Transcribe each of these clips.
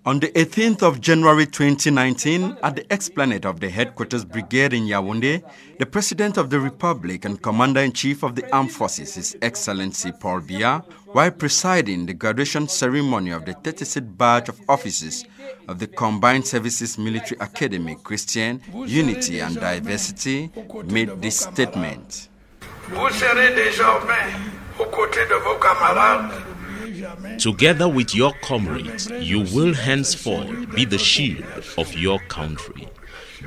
On the 18th of January 2019, at the explanade of the Headquarters Brigade in Yaoundé, the President of the Republic and Commander-in-Chief of the Armed Forces, His Excellency Paul Biya, while presiding the graduation ceremony of the 36th batch of officers of the Combined Services Military Academy, Christian, Unity and Diversity, made this statement. Vous serez désormais aux côtés de vos camarades. Together with your comrades, you will henceforth be the shield of your country.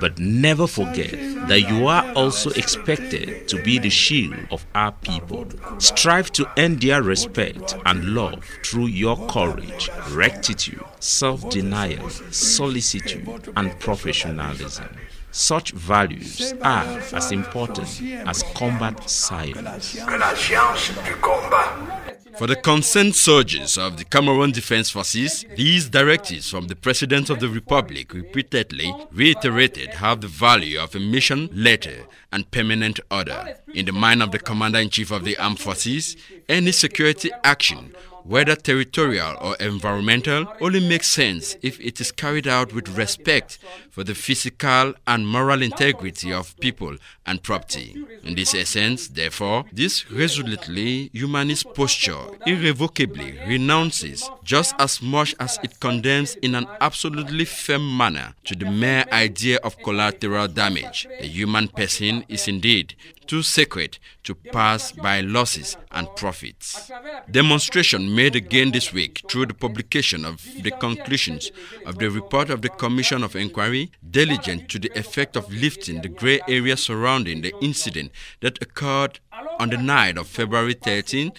But never forget that you are also expected to be the shield of our people. Strive to earn their respect and love through your courage, rectitude, self-denial, solicitude, and professionalism. Such values are as important as combat silence. For the concerned soldiers of the Cameroon Defense Forces, these directives from the President of the Republic repeatedly reiterated have the value of a mission letter and permanent order. In the mind of the Commander-in-Chief of the Armed Forces, any security action, whether territorial or environmental, only makes sense if it is carried out with respect for the physical and moral integrity of people and property. In this essence, therefore, this resolutely humanist posture irrevocably renounces just as much as it condemns in an absolutely firm manner to the mere idea of collateral damage. The human person is indeed too sacred to pass by losses and profits. Demonstration made again this week through the publication of the conclusions of the report of the Commission of Inquiry, diligent to the effect of lifting the grey area surrounding the incident that occurred on the night of February 13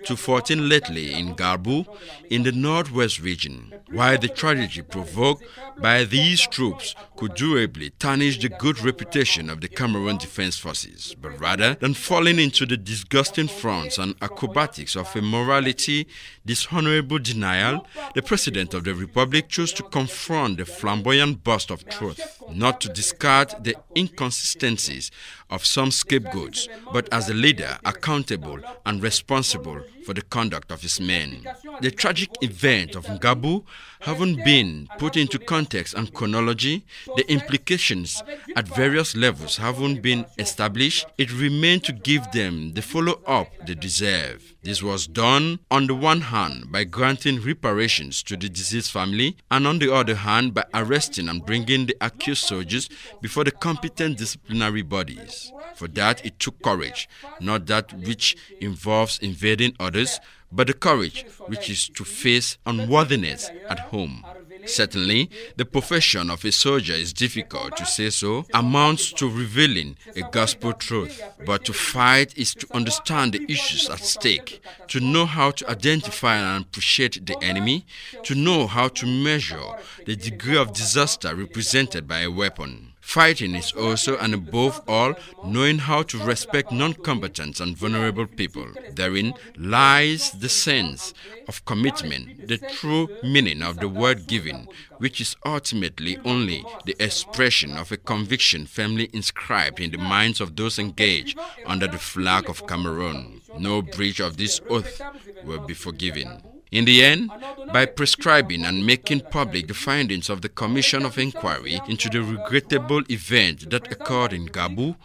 to 14 lately in Garbu, in the northwest region, while the tragedy provoked by these troops could durably tarnish the good reputation of the Cameroon Defense Forces, but rather than falling into the disgusting fronts and acrobatics of a morality dishonorable denial, the President of the Republic chose to confront the flamboyant burst of truth, not to discard the inconsistencies of some scapegoats, but as a leader accountable and responsible for the conduct of his men. The tragic event of Ngabu having been put into context and chronology, the implications at various levels having been established, it remained to give them the follow-up they deserve. This was done on the one hand by granting reparations to the deceased family, and on the other hand by arresting and bringing the accused soldiers before the competent disciplinary bodies. For that it took courage, not that which involves invading others, but the courage which is to face unworthiness at home. Certainly, the profession of a soldier is difficult to say so, amounts to revealing a gospel truth. But to fight is to understand the issues at stake, to know how to identify and appreciate the enemy, to know how to measure the degree of disaster represented by a weapon. Fighting is also and above all knowing how to respect non-combatants and vulnerable people. Therein lies the sense of commitment, the true meaning of the word giving, which is ultimately only the expression of a conviction firmly inscribed in the minds of those engaged under the flag of Cameroon. No breach of this oath will be forgiven. In the end, by prescribing and making public the findings of the Commission of Inquiry into the regrettable event that occurred in Gabu,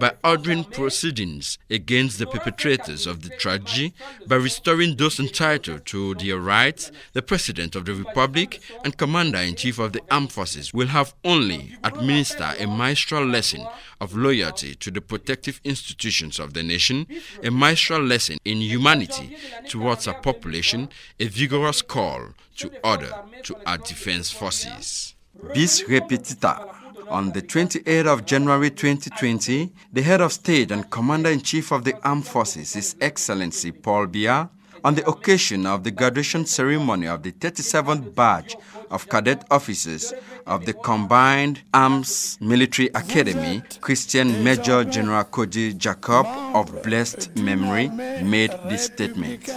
by ordering proceedings against the perpetrators of the tragedy, by restoring those entitled to their rights, the President of the Republic and Commander-in-Chief of the Armed Forces will have only administered a maestral lesson of loyalty to the protective institutions of the nation, a maestral lesson in humanity towards our population, a vigorous call to order to our defense forces. Bis repetita. On the 28th of January 2020, the head of state and commander-in-chief of the armed forces, His Excellency Paul Biya, on the occasion of the graduation ceremony of the 37th batch of cadet officers of the Combined Arms Military Academy, Christian Major General Cody Jacob of blessed memory, made this statement.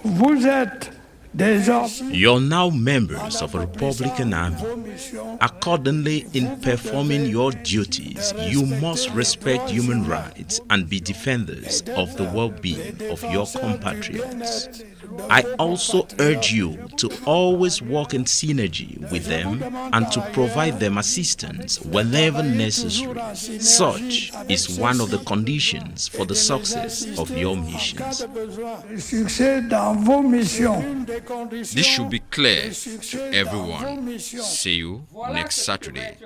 Vous êtes You're now members of a Republican Army. Accordingly, in performing your duties, you must respect human rights and be defenders of the well-being of your compatriots. I also urge you to always work in synergy with them and to provide them assistance whenever necessary. Such is one of the conditions for the success of your missions. This should be clear to everyone. See you next Saturday.